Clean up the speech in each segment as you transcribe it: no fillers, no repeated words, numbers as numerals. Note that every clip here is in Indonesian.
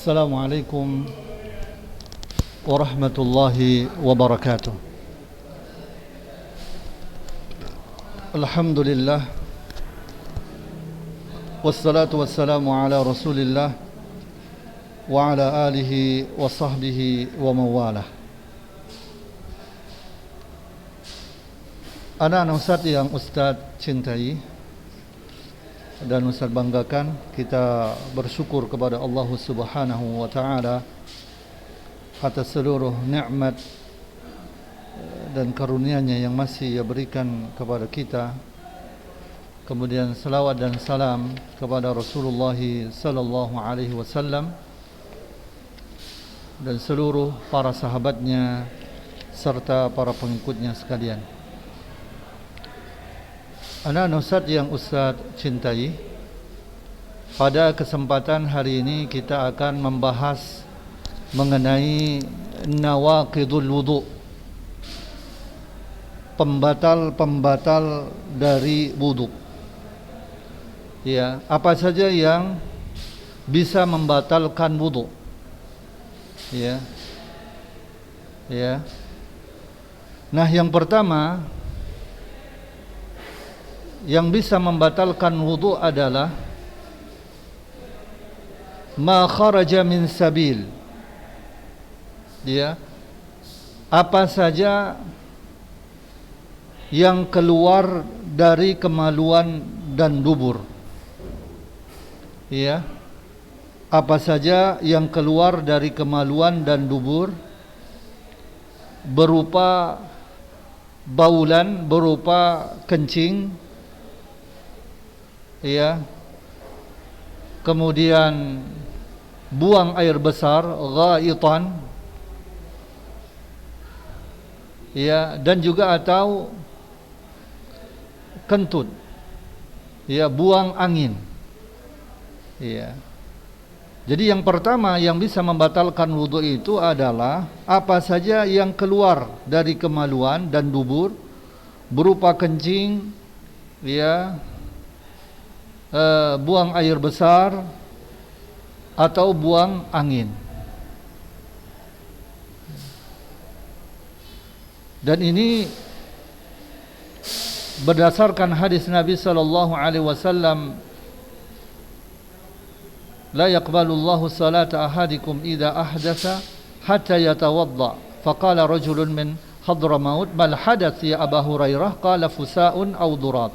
Assalamualaikum warahmatullahi wabarakatuh. Alhamdulillah, wassalatu wassalamu ala rasulillah wa ala alihi wa sahbihi wa mawalah. Anak-anak Ustaz yang Ustaz cintai dan Ustaz banggakan, kita bersyukur kepada Allah Subhanahu wa taala atas seluruh nikmat dan karunia-Nya yang masih Ia berikan kepada kita. Kemudian salawat dan salam kepada Rasulullah sallallahu alaihi wasallam dan seluruh para sahabatnya serta para pengikutnya sekalian. Anak-anak Ustaz yang Ustaz cintai, pada kesempatan hari ini kita akan membahas mengenai nawaqidul wudu, pembatal-pembatal dari wudu. Ya, apa saja yang bisa membatalkan wudu? Ya. Ya. Nah, yang pertama yang bisa membatalkan wudu adalah ma kharaja min sabil. Ya. Apa saja yang keluar dari kemaluan dan dubur. Ya. Apa saja yang keluar dari kemaluan dan dubur berupa baulan, berupa kencing, ya, kemudian buang air besar, ghaitan, ya, dan juga atau kentut, ya, buang angin, ya. Jadi yang pertama yang bisa membatalkan wudu itu adalah apa saja yang keluar dari kemaluan dan dubur berupa kencing, ya, buang air besar atau buang angin. Dan ini berdasarkan hadis Nabi sallallahu alaihi wasallam, la yaqbalu Allahu salata ahadikum idza ahdatha hatta yatawadda. Faqala rajulun min Hadramaut, mal hadath ya Abu Hurairah? Qala fusaun aw durat.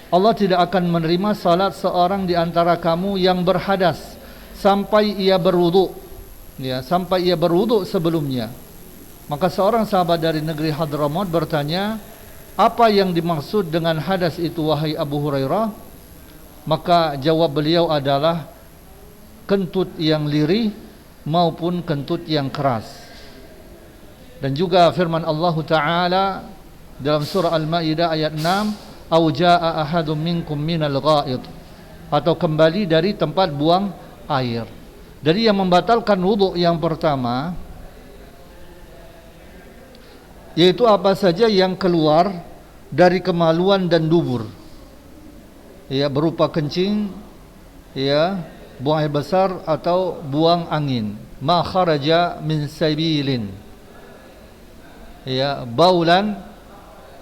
Allah tidak akan menerima salat seorang di antara kamu yang berhadas sampai ia berwudu, ya, sampai ia berwudu sebelumnya. Maka seorang sahabat dari negeri Hadramaut bertanya, apa yang dimaksud dengan hadas itu wahai Abu Hurairah? Maka jawab beliau adalah kentut yang lirih maupun kentut yang keras. Dan juga firman Allah Ta'ala dalam surah Al-Ma'idah ayat 6, au jaa ahadum minkum minal ghaid, atau kembali dari tempat buang air. Jadi yang membatalkan wudu yang pertama yaitu apa saja yang keluar dari kemaluan dan dubur, ya, berupa kencing, ya, buang air besar atau buang angin. Ma kharaja min sabilin, ya, baulan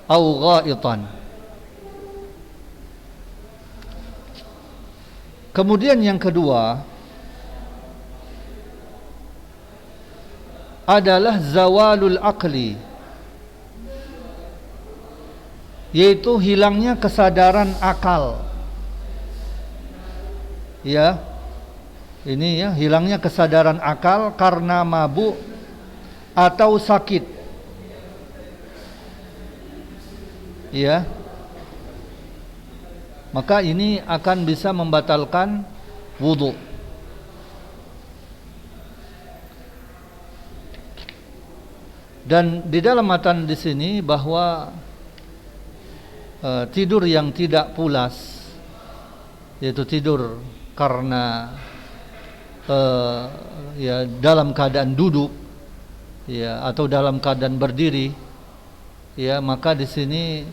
au ghaitan. Kemudian yang kedua adalah zawalul aqli, yaitu hilangnya kesadaran akal. Ya. Ini, ya, hilangnya kesadaran akal karena mabuk atau sakit. Ya. Maka ini akan bisa membatalkan wudu. Dan di dalam matan di sini bahwa tidur yang tidak pulas, yaitu tidur karena ya, dalam keadaan duduk, ya, atau dalam keadaan berdiri, ya, maka di sini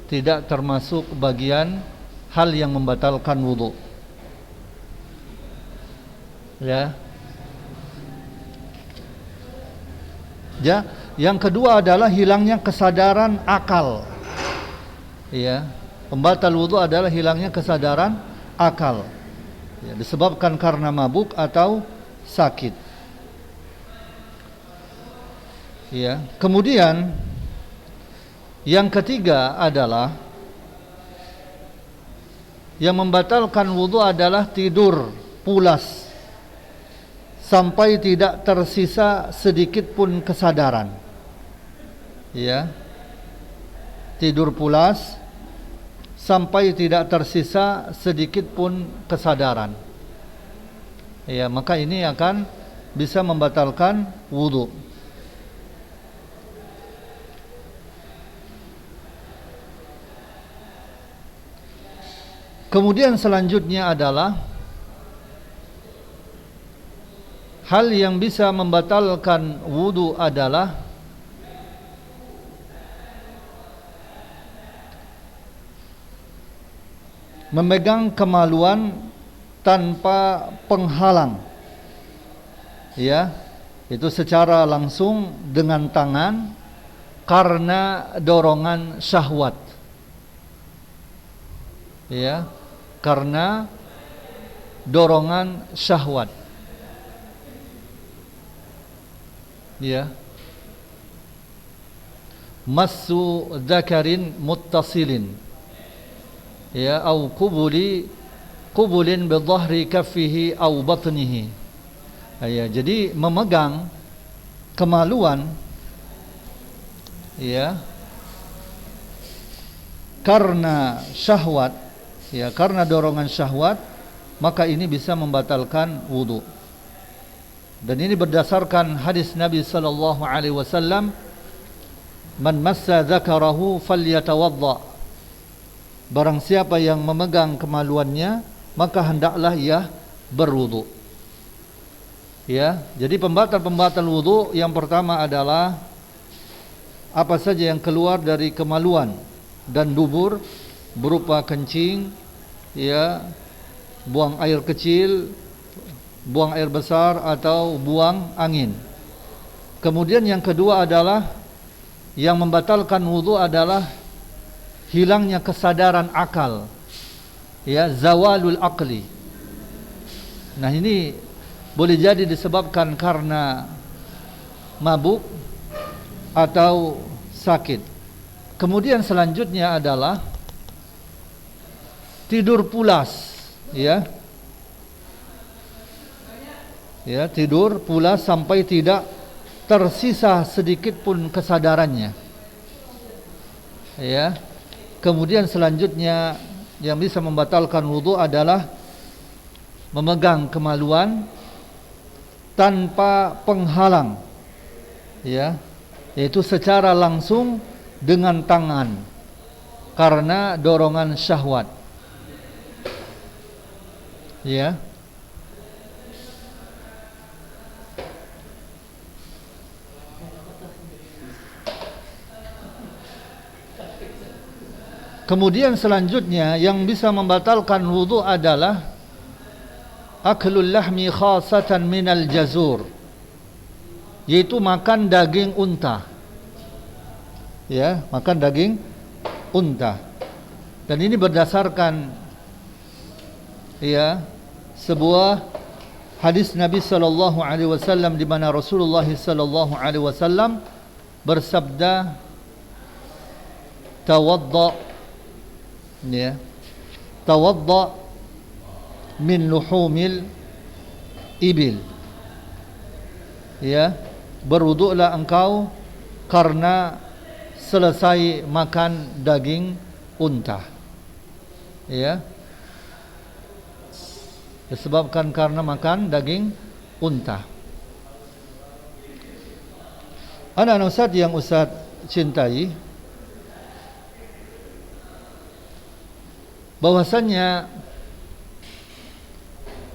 tidak termasuk bagian hal yang membatalkan wudu. Ya. Ya, yang kedua adalah hilangnya kesadaran akal. Ya, pembatal wudu adalah hilangnya kesadaran akal. Ya, disebabkan karena mabuk atau sakit. Ya, kemudian yang ketiga adalah yang membatalkan wudu adalah tidur pulas sampai tidak tersisa sedikit pun kesadaran. Ya. Tidur pulas sampai tidak tersisa sedikit pun kesadaran. Ya, maka ini akan bisa membatalkan wudu. Kemudian selanjutnya adalah hal yang bisa membatalkan wudu adalah memegang kemaluan tanpa penghalang. Ya, itu secara langsung dengan tangan karena dorongan syahwat. Ya, karena dorongan syahwat. Ya. Massu dzakarin muttasilin. Ya, au qubulin bi dhahri kaffihi au batnihi. Ya, jadi memegang kemaluan, ya, karena syahwat, ya, karena dorongan syahwat, maka ini bisa membatalkan wudu. Dan ini berdasarkan hadis Nabi sallallahu alaihi wasallam, "Man massa dzakarahu falyatawadda." Barang siapa yang memegang kemaluannya, maka hendaklah ia berwudu. Ya, jadi pembatal-pembatal wudu yang pertama adalah apa saja yang keluar dari kemaluan dan dubur berupa kencing, ya, buang air kecil, buang air besar atau buang angin. Kemudian yang kedua adalah yang membatalkan wudu adalah hilangnya kesadaran akal. Ya, zawalul aqli. Nah, ini boleh jadi disebabkan karena mabuk atau sakit. Kemudian selanjutnya adalah tidur pulas, ya. Ya, tidur pulas sampai tidak tersisa sedikit pun kesadarannya. Ya. Kemudian selanjutnya yang bisa membatalkan wudu adalah memegang kemaluan tanpa penghalang, ya, yaitu secara langsung dengan tangan karena dorongan syahwat. Ya. Kemudian selanjutnya yang bisa membatalkan wudu adalah aklul lahmi khasatan minal jazur, yaitu makan daging unta. Ya, makan daging unta. Dan ini berdasarkan, ya, sebuah hadis Nabi sallallahu alaihi wasallam di mana Rasulullah sallallahu alaihi wasallam bersabda, tawadda, ya, tawadda min luhumil ibil. Ya, berwudulah engkau karena selesai makan daging unta. Ya, disebabkan karena makan daging unta. Anak-anak Ustaz yang Ustaz cintai, bahwasannya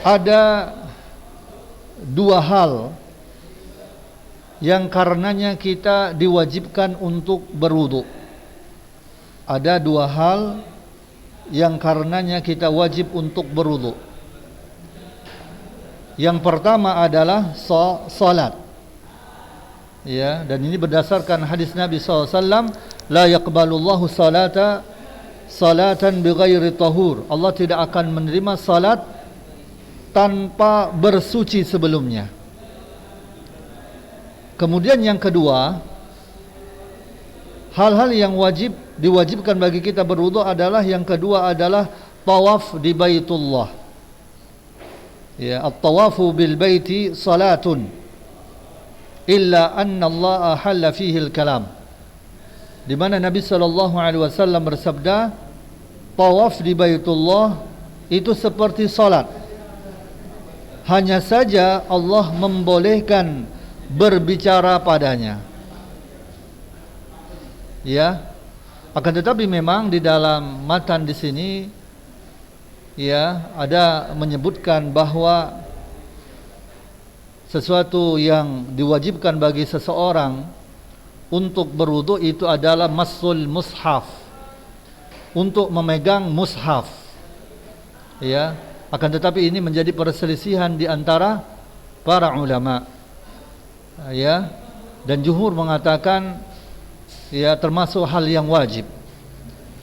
ada dua hal yang karenanya kita diwajibkan untuk berwudu. Ada dua hal yang karenanya kita wajib untuk berwudu. Yang pertama adalah salat. Ya, dan ini berdasarkan hadis Nabi SAW, la yaqbalullahu salatan bighairi tahur. Allah tidak akan menerima salat tanpa bersuci sebelumnya. Kemudian yang kedua, hal-hal yang diwajibkan bagi kita berwudu adalah, yang kedua adalah tawaf di Baitullah. Ya, at-tawafu bil baiti salatun illa anna Allah ahalla fihi al-kalam. Di mana Nabi sallallahu alaihi wasallam bersabda, tawaf di Baitullah itu seperti salat. Hanya saja Allah membolehkan berbicara padanya. Ya. Akan tetapi memang di dalam matan di sini ya ada menyebutkan bahwa sesuatu yang diwajibkan bagi seseorang untuk berwudu itu adalah massul mushaf, untuk memegang mushaf. Ya, akan tetapi ini menjadi perselisihan di antara para ulama. Ya, dan jumhur mengatakan ya termasuk hal yang wajib.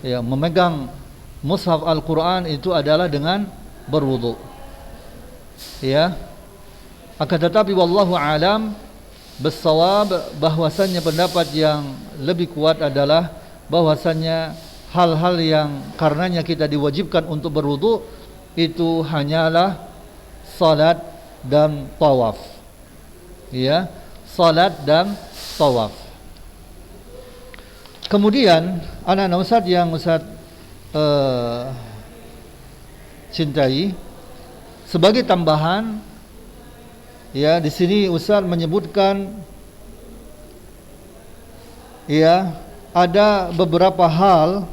Ya, memegang mushaf Al-Quran itu adalah dengan berwudu. Ya, akan tetapi wallahu alam bissawab, bahwasannya pendapat yang lebih kuat adalah bahwasannya hal-hal yang karenanya kita diwajibkan untuk berwudu itu hanyalah salat dan tawaf. Ya, salat dan tawaf. Kemudian anak-anak Ustaz yang Ustaz cintai, sebagai tambahan, ya di sini Ustaz menyebutkan ya ada beberapa hal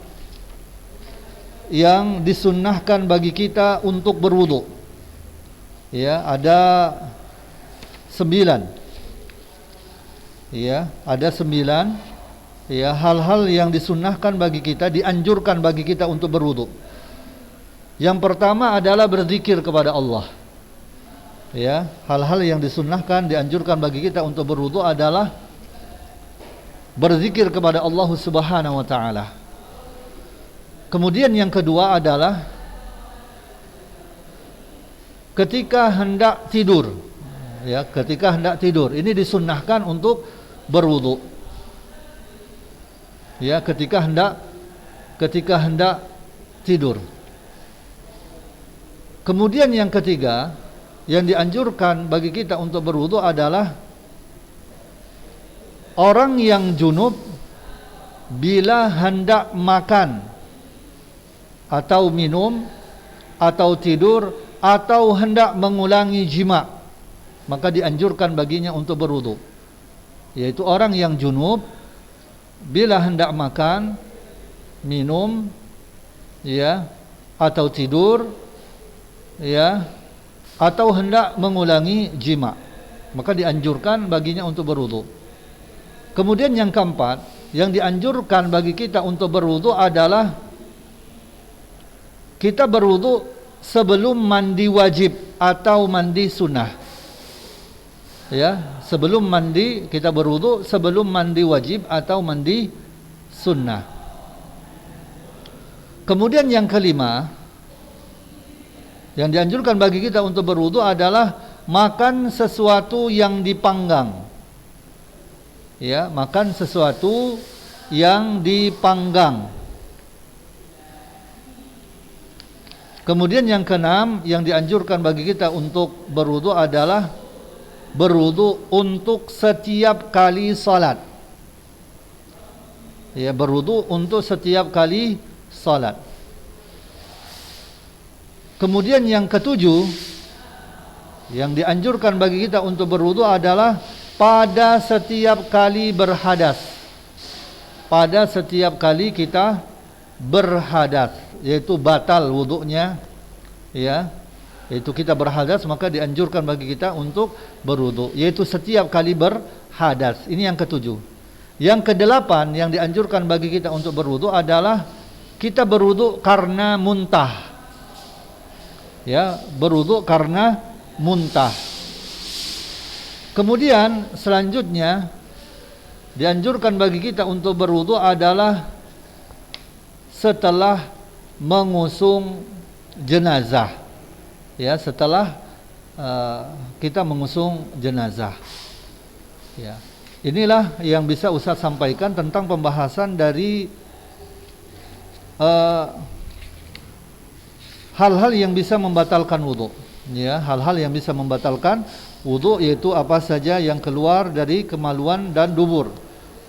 yang disunnahkan bagi kita untuk berwudu. Ya, ada 9. Ya, ada 9 ya hal-hal yang disunnahkan bagi kita, dianjurkan bagi kita untuk berwudu. Yang pertama adalah berzikir kepada Allah. Ya, hal-hal yang disunnahkan, dianjurkan bagi kita untuk berwudu adalah berzikir kepada Allah Subhanahu wa taala. Kemudian yang kedua adalah ketika hendak tidur. Ya, ketika hendak tidur ini disunnahkan untuk berwudu. Ya, ketika hendak tidur. Kemudian yang ketiga yang dianjurkan bagi kita untuk berwudu adalah orang yang junub bila hendak makan atau minum atau tidur atau hendak mengulangi jima, maka dianjurkan baginya untuk berwudu. Yaitu orang yang junub bila hendak makan, minum, ya, atau tidur, ya, atau hendak mengulangi jima, maka dianjurkan baginya untuk berwudu. Kemudian yang keempat, yang dianjurkan bagi kita untuk berwudu adalah kita berwudu sebelum mandi wajib atau mandi sunnah. Ya, sebelum mandi kita berwudu sebelum mandi wajib atau mandi sunnah. Kemudian yang kelima yang dianjurkan bagi kita untuk berwudu adalah makan sesuatu yang dipanggang. Ya, makan sesuatu yang dipanggang. Kemudian yang keenam yang dianjurkan bagi kita untuk berwudu adalah berwudu untuk setiap kali salat. Ya, berwudu untuk setiap kali salat. Kemudian yang ketujuh yang dianjurkan bagi kita untuk berwudu adalah pada setiap kali berhadas. Pada setiap kali kita berhadas, yaitu batal wudunya, ya. Yaitu kita berhadas, maka dianjurkan bagi kita untuk berwudu, yaitu setiap kali berhadas. Ini yang ketujuh. Yang kedelapan yang dianjurkan bagi kita untuk berwudu adalah kita berwudu karena muntah. Ya, berwudu karena muntah. Kemudian selanjutnya dianjurkan bagi kita untuk berwudu adalah setelah mengusung jenazah. Ya, setelah kita mengusung jenazah. Ya. Inilah yang bisa Ustaz sampaikan tentang pembahasan dari hal-hal yang bisa membatalkan wudu. Ya, hal-hal yang bisa membatalkan wudu yaitu apa saja yang keluar dari kemaluan dan dubur,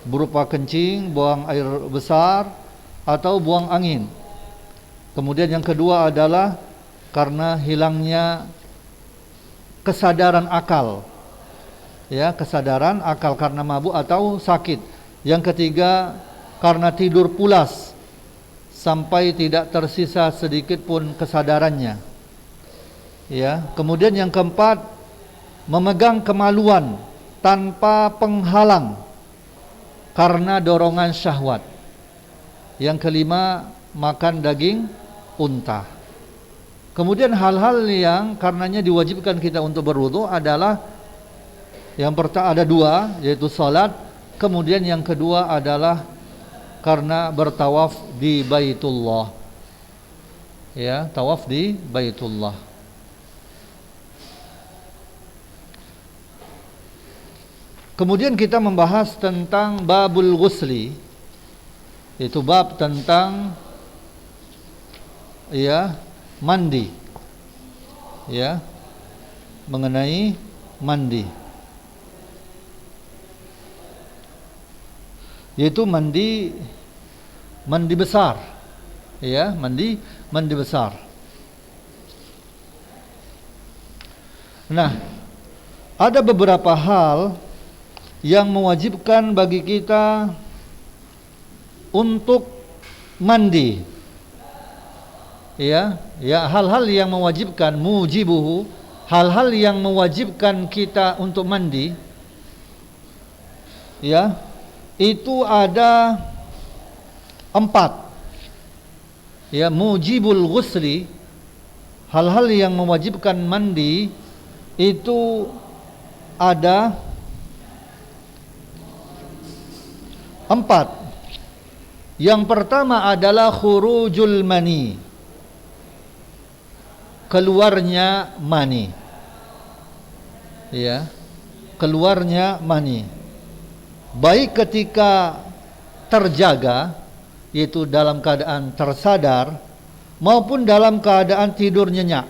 berupa kencing, buang air besar, atau buang angin. Kemudian yang kedua adalah karena hilangnya kesadaran akal. Ya, kesadaran akal karena mabuk atau sakit. Yang ketiga karena tidur pulas sampai tidak tersisa sedikit pun kesadarannya. Ya, kemudian yang keempat memegang kemaluan tanpa penghalang karena dorongan syahwat. Yang kelima makan daging unta. Kemudian hal-hal yang karenanya diwajibkan kita untuk berwudu adalah yang pertama ada dua, yaitu salat. Kemudian yang kedua adalah karena bertawaf di Baitullah. Ya, tawaf di Baitullah. Kemudian kita membahas tentang babul ghusli, yaitu bab tentang ya mandi, ya, mengenai mandi, yaitu mandi besar, ya, mandi besar. Nah, ada beberapa hal yang mewajibkan bagi kita untuk mandi. Ya, hal-hal yang mewajibkan, mujibuhu, hal-hal yang mewajibkan kita untuk mandi. Ya, itu ada 4. Ya, mujibul ghusli, hal-hal yang mewajibkan mandi itu ada 4. Yang pertama adalah khurujul mani, keluarnya mani. Ya, keluarnya mani. Baik ketika terjaga, yaitu dalam keadaan tersadar, maupun dalam keadaan tidur nyenyak.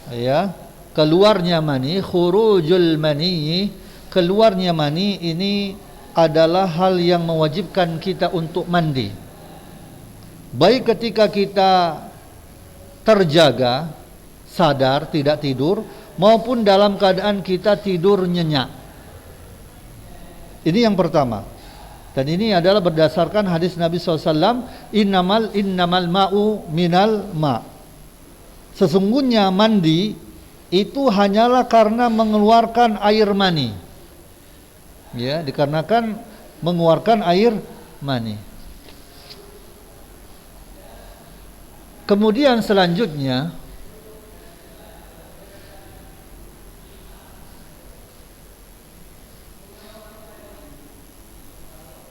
Ya, keluarnya mani, khurujul mani, keluarnya mani ini adalah hal yang mewajibkan kita untuk mandi. Baik ketika kita terjaga, sadar, tidak tidur, maupun dalam keadaan kita tidur nyenyak. Ini yang pertama. Dan ini adalah berdasarkan hadis Nabi SAW, innamal ma'u minal ma'. Sesungguhnya mandi itu hanyalah karena mengeluarkan air mani. Ya, dikarenakan mengeluarkan air mani. Kemudian selanjutnya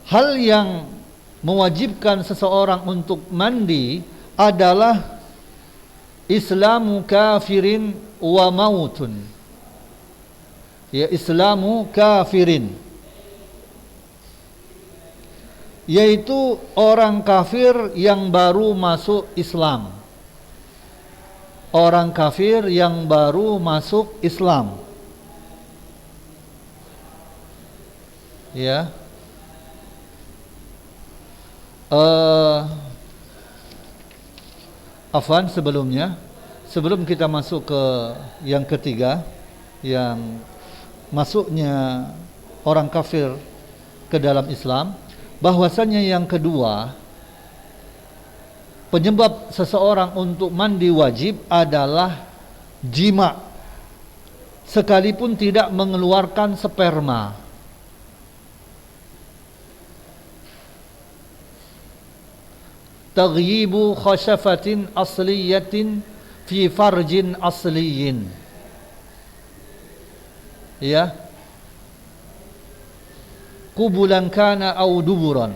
hal yang mewajibkan seseorang untuk mandi adalah islamu kafirin wa mautun. Ya, islamu kafirin, yaitu orang kafir yang baru masuk Islam. Orang kafir yang baru masuk Islam. Ya. Afwan, sebelum kita masuk ke yang ketiga, yang masuknya orang kafir ke dalam Islam, bahwasanya yang kedua, penyebab seseorang untuk mandi wajib adalah jima, sekalipun tidak mengeluarkan sperma. Taghyibu khashafatin asliyatin fi farjin asliyin. Ya, kubulan kana au duburan,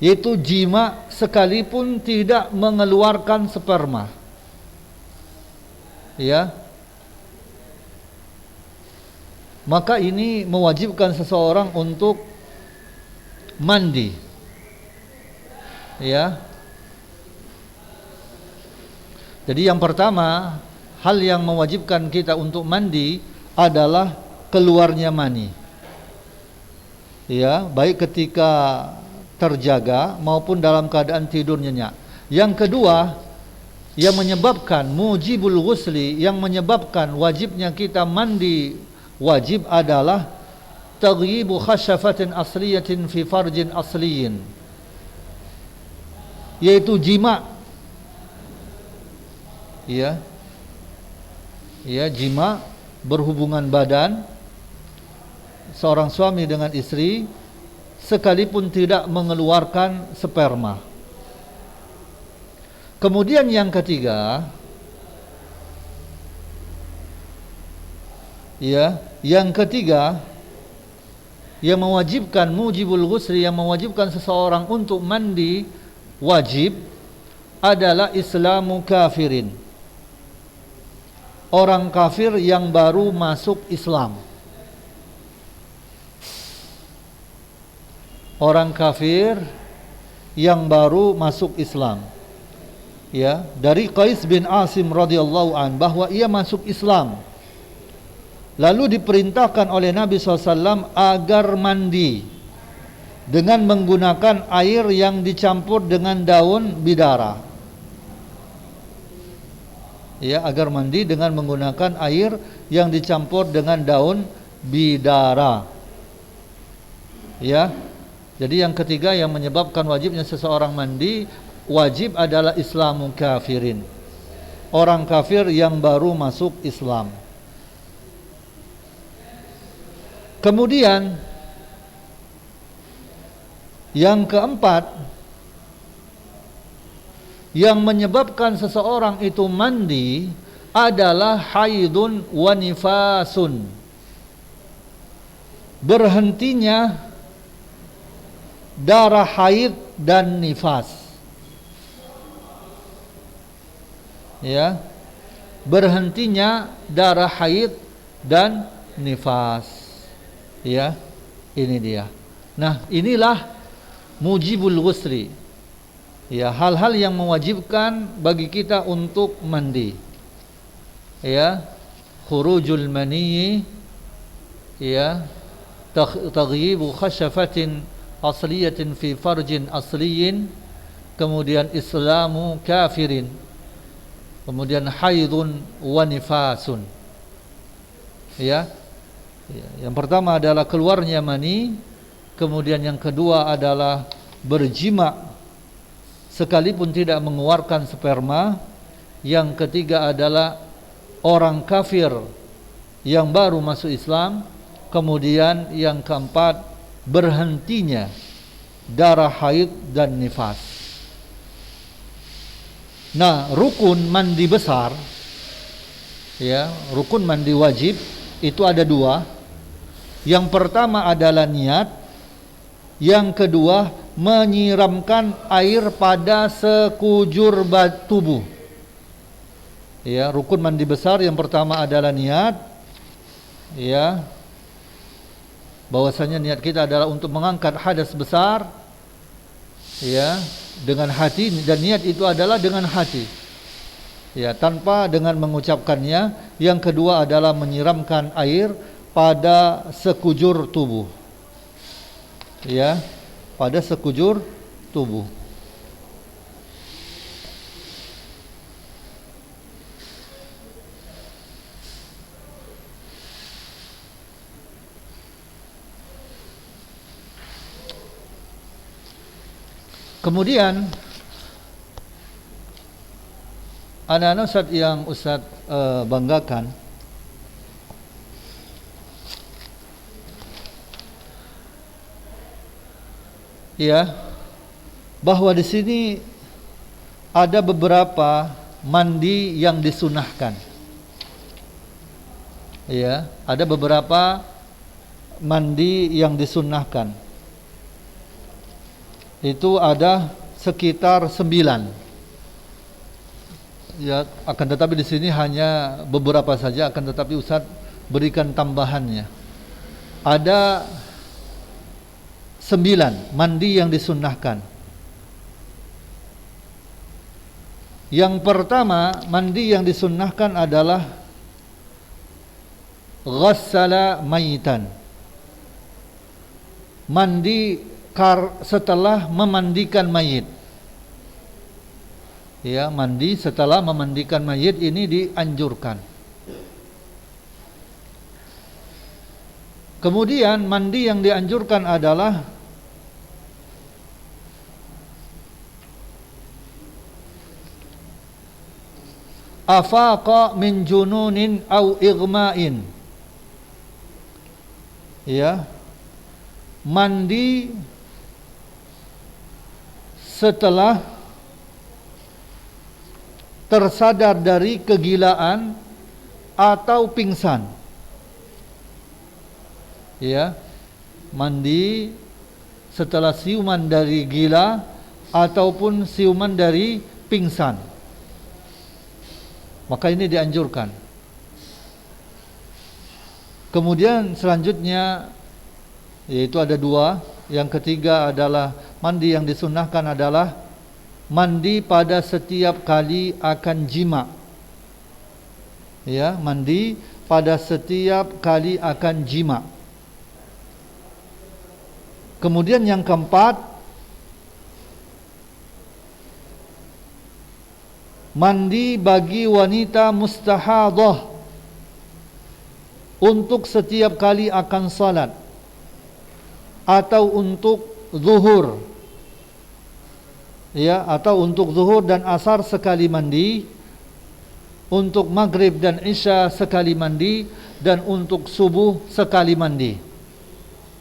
yaitu jima sekalipun tidak mengeluarkan sperma. Ya, maka ini mewajibkan seseorang untuk mandi. Ya, jadi yang pertama, hal yang mewajibkan kita untuk mandi adalah keluarnya mani. Ya, baik ketika terjaga maupun dalam keadaan tidur nyenyak. Yang kedua, yang menyebabkan mujibul ghusli, yang menyebabkan wajibnya kita mandi wajib adalah taghyibu khasyafatin asliyatin fi farjin asliyin, yaitu jima. Ya, jima, berhubungan badan seorang suami dengan istri sekalipun tidak mengeluarkan sperma. Kemudian yang ketiga, yang mewajibkan mujibul ghusli, yang mewajibkan seseorang untuk mandi wajib adalah islamu kafirin, orang kafir yang baru masuk Islam. Orang kafir yang baru masuk Islam. Ya, dari Qais bin Asim radhiyallahu an bahwa ia masuk Islam, lalu diperintahkan oleh Nabi SAW agar mandi dengan menggunakan air yang dicampur dengan daun bidara. Ya, agar mandi dengan menggunakan air yang dicampur dengan daun bidara. Ya, jadi yang ketiga yang menyebabkan wajibnya seseorang mandi wajib adalah islamu kafirin, orang kafir yang baru masuk Islam. Kemudian yang keempat, yang menyebabkan seseorang itu mandi adalah haidun wa nifasun, berhentinya darah haid dan nifas. Ya, berhentinya darah haid dan nifas. Ya, ini dia. Nah, inilah mujibul ghusli. Ya, hal-hal yang mewajibkan bagi kita untuk mandi. Ya, khurujul mani, ya, taghyibu khasyafatin asliyatin fi farjin asliyin, kemudian islamu kafirin, kemudian haidun wa nifasun. Ya, yang pertama adalah keluarnya mani, kemudian yang kedua adalah berjima sekalipun tidak mengeluarkan sperma, yang ketiga adalah orang kafir yang baru masuk Islam, kemudian yang keempat berhentinya darah haid dan nifas. Nah, rukun mandi besar, ya, rukun mandi wajib itu ada dua. Yang pertama adalah niat, yang kedua menyiramkan air pada sekujur tubuh. Ya, rukun mandi besar yang pertama adalah niat, ya, bahwasanya niat kita adalah untuk mengangkat hadas besar, ya, dengan hati, dan niat itu adalah dengan hati, ya, tanpa dengan mengucapkannya. Yang kedua adalah menyiramkan air pada sekujur tubuh, ya, pada sekujur tubuh. Kemudian anak-anak Ustaz yang Ustaz banggakan, ya, bahwa di sini ada beberapa mandi yang disunahkan. Ya, ada beberapa mandi yang disunnahkan. Itu ada sekitar 9. Ya, akan tetapi di sini hanya beberapa saja, akan tetapi Ustaz berikan tambahannya. Ada 9 mandi yang disunnahkan. Yang pertama, mandi yang disunnahkan adalah ghassala mayitan. Mandi setelah memandikan mayit. Ya, mandi setelah memandikan mayit ini dianjurkan. Kemudian mandi yang dianjurkan adalah afaqa min jununin au igma'in. Ya, mandi setelah tersadar dari kegilaan atau pingsan. Ya, mandi setelah siuman dari gila ataupun siuman dari pingsan. Maka ini dianjurkan. Kemudian selanjutnya yaitu ada 2. Yang ketiga adalah mandi yang disunnahkan adalah mandi pada setiap kali akan jima. Ya, mandi pada setiap kali akan jima. Kemudian yang keempat, mandi bagi wanita mustahadah untuk setiap kali akan salat atau untuk zuhur. Ya, atau untuk zuhur dan asar sekali mandi, untuk maghrib dan isya sekali mandi, dan untuk subuh sekali mandi.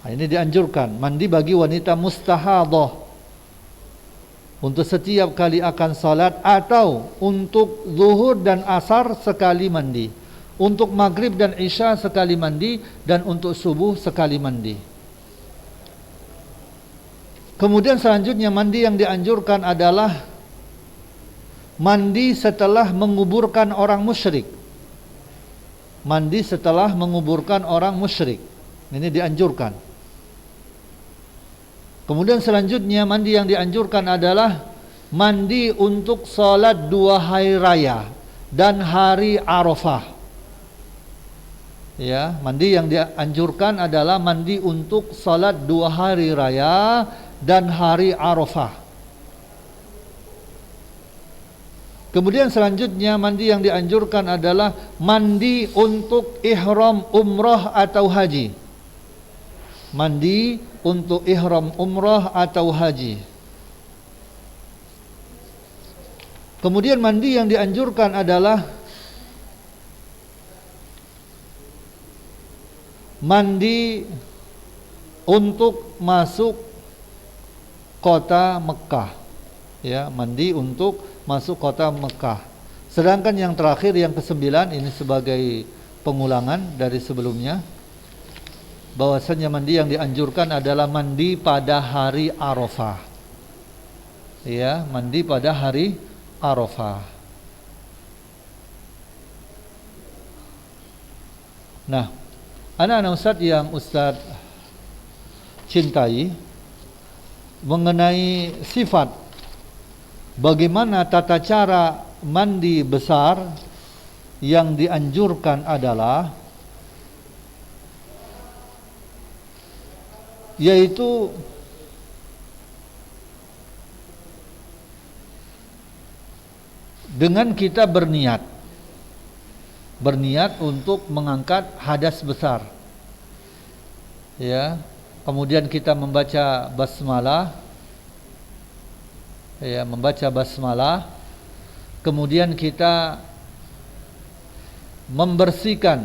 Nah, ini dianjurkan mandi bagi wanita mustahadah untuk setiap kali akan salat atau untuk zuhur dan asar sekali mandi, untuk maghrib dan isya sekali mandi, dan untuk subuh sekali mandi. Kemudian selanjutnya mandi yang dianjurkan adalah mandi setelah menguburkan orang musyrik. Mandi setelah menguburkan orang musyrik. Ini dianjurkan. Kemudian selanjutnya mandi yang dianjurkan adalah mandi untuk salat 2 hari raya dan hari Arafah. Ya, mandi yang dianjurkan adalah mandi untuk salat 2 hari raya dan hari Arafah. Kemudian selanjutnya mandi yang dianjurkan adalah mandi untuk ihram umrah atau haji. Mandi untuk ihram umrah atau haji. Kemudian mandi yang dianjurkan adalah mandi untuk masuk kota Mekah. Ya, mandi untuk masuk kota Mekah. Sedangkan yang terakhir, yang ke-9, ini sebagai pengulangan dari sebelumnya, bahwasanya mandi yang dianjurkan adalah mandi pada hari Arafah. Ya, mandi pada hari Arafah. Nah, anak-anak Ustaz yang Ustaz cintai, mengenai sifat bagaimana tata cara mandi besar, yang dianjurkan adalah yaitu dengan kita berniat untuk mengangkat hadas besar. Ya, kemudian kita membaca basmalah. Ya, membaca basmalah. Kemudian kita membersihkan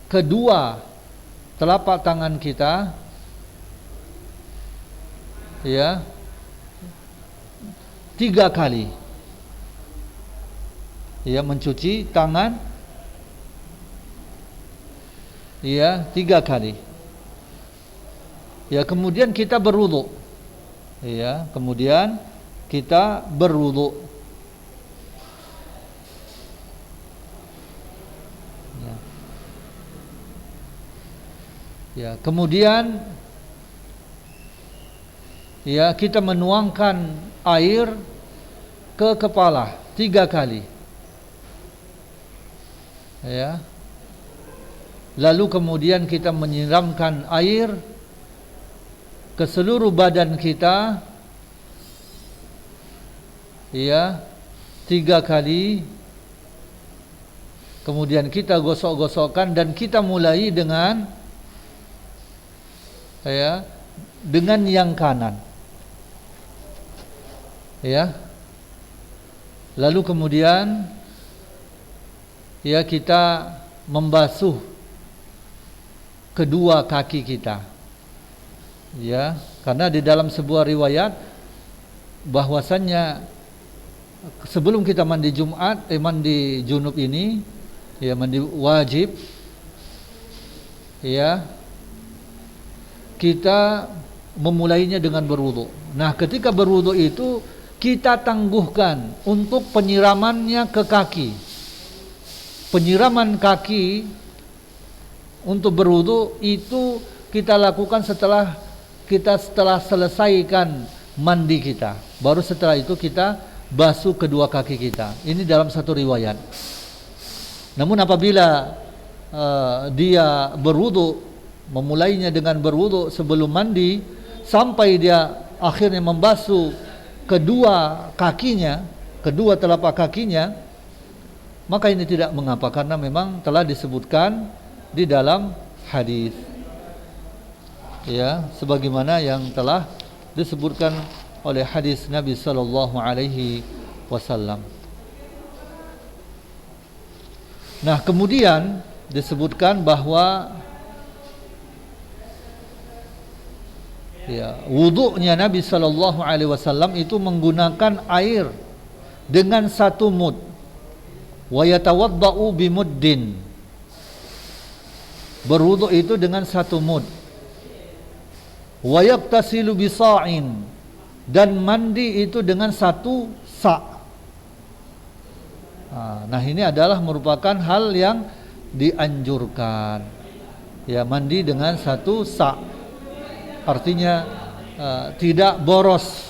kedua telapak tangan kita, ya, 3 kali. Ya, mencuci tangan ya 3 kali. Ya, kemudian kita berwudu. Ya, kemudian kita berwudu. Ya. Ya, kemudian ya kita menuangkan air ke kepala 3 kali. Ya. Lalu kemudian kita menyiramkan air ke seluruh badan kita, ya 3 kali. Kemudian kita gosok-gosokkan dan kita mulai dengan ya dengan yang kanan, ya. Lalu kemudian ya kita membasuh kedua kaki kita, ya, karena di dalam sebuah riwayat bahwasannya sebelum kita mandi Jumat, mandi junub ini, ya mandi wajib, ya kita memulainya dengan berwudu. Nah, ketika berwudu itu kita tangguhkan untuk penyiramannya ke kaki. Penyiraman kaki untuk berwudu itu kita lakukan setelah selesaikan mandi kita. Baru setelah itu kita basuh kedua kaki kita. Ini dalam satu riwayat. Namun apabila dia berwudu, memulainya dengan berwudu sebelum mandi sampai dia akhirnya membasuh kedua kakinya, kedua telapak kakinya, maka ini tidak mengapa karena memang telah disebutkan di dalam hadis, ya, sebagaimana yang telah disebutkan oleh hadis Nabi sallallahu alaihi wasallam. Nah, kemudian disebutkan bahwa ya, wudunya Nabi sallallahu alaihi wasallam itu menggunakan air dengan 1 mud. Wa yatawaddau bimuddin. Berwudu itu dengan 1 mud. Wa yaqtasilu bisa'in, dan mandi itu dengan 1 sa'. Nah, ini adalah merupakan hal yang dianjurkan. Ya, mandi dengan 1 sa'. Artinya tidak boros,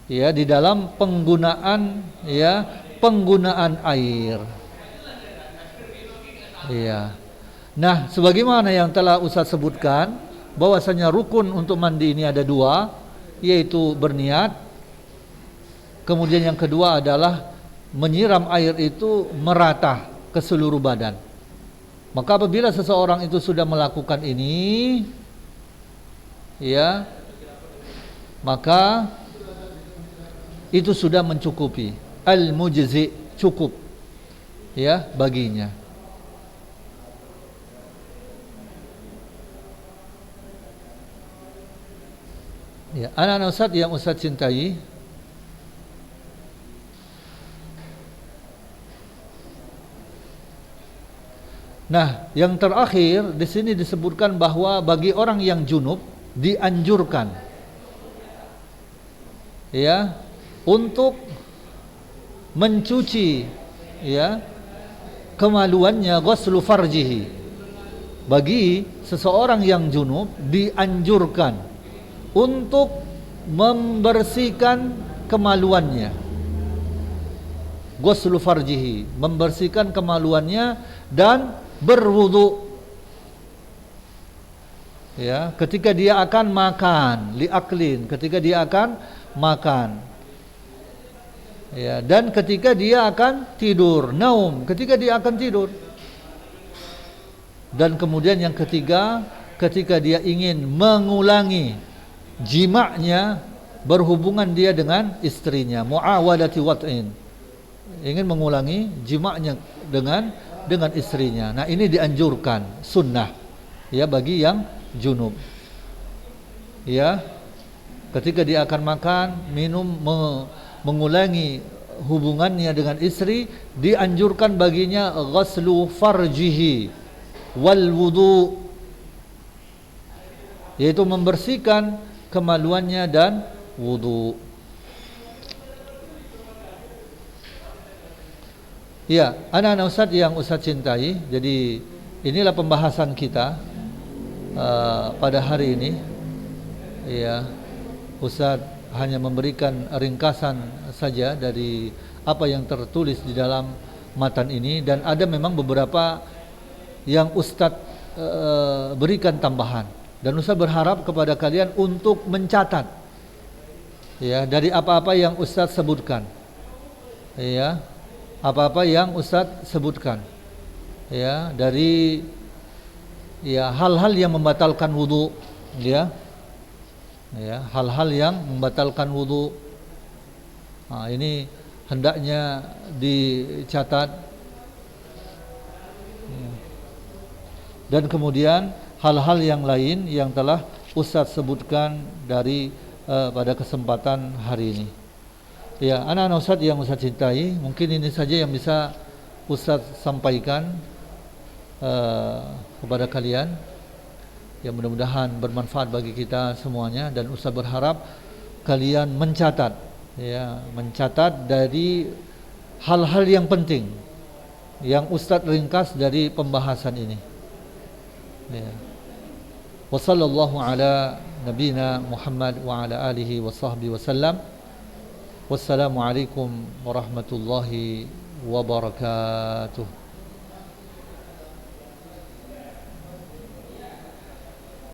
ya, di dalam penggunaan air. Iya. Nah, sebagaimana yang telah Ustaz sebutkan, bahwasanya rukun untuk mandi ini ada 2, yaitu berniat. Kemudian yang kedua adalah menyiram air itu merata ke seluruh badan. Maka apabila seseorang itu sudah melakukan ini, ya, maka itu sudah mencukupi, al-mujzi, cukup, ya, baginya. Ya, anak-anak Ustaz yang Ustaz cintai, nah, yang terakhir di sini disebutkan bahwa bagi orang yang junub dianjurkan, ya, untuk mencuci, ya, kemaluannya, ghuslu farjihi. Bagi seseorang yang junub dianjurkan untuk membersihkan kemaluannya, ghuslu farjihi, membersihkan kemaluannya dan berwudu. Ya, ketika dia akan makan, liaklin, ketika dia akan makan, ya, dan ketika dia akan tidur, naum, ketika dia akan tidur. Dan kemudian yang ketiga, ketika dia ingin mengulangi jima'nya, berhubungan dia dengan istrinya, muawadati wat'in, ingin mengulangi jima'nya dengan istrinya. Nah, ini dianjurkan, sunnah, ya, bagi yang junub, ya, ketika dia akan makan, minum, mengulangi hubungannya dengan istri, dianjurkan baginya ghuslu farjihi wal wudu, yaitu membersihkan kemaluannya dan wudu. Ya, anak-anak Ustadz yang Ustadz cintai, jadi inilah pembahasan kita pada hari ini. Ya, Ustadz hanya memberikan ringkasan saja dari apa yang tertulis di dalam matan ini, dan ada memang beberapa yang Ustadz berikan tambahan, dan Ustadz berharap kepada kalian untuk mencatat ya dari apa-apa yang Ustadz sebutkan, ya apa-apa yang Ustadz sebutkan, ya dari ya hal-hal yang membatalkan wudu, ya hal-hal yang membatalkan wudu. Nah, ini hendaknya dicatat. Dan kemudian hal-hal yang lain yang telah Ustadz sebutkan dari pada kesempatan hari ini. Ya, anak-anak Ustadz yang Ustadz cintai, mungkin ini saja yang bisa Ustadz sampaikan kepada kalian. Ya, mudah-mudahan bermanfaat bagi kita semuanya, dan Ustadz berharap kalian mencatat, ya, mencatat dari hal-hal yang penting yang Ustadz ringkas dari pembahasan ini. Ya. Wa sallallahu ala nabiyina Muhammad wa ala alihi wa sahbihi wasallam. Wassalamualaikum warahmatullahi wabarakatuh.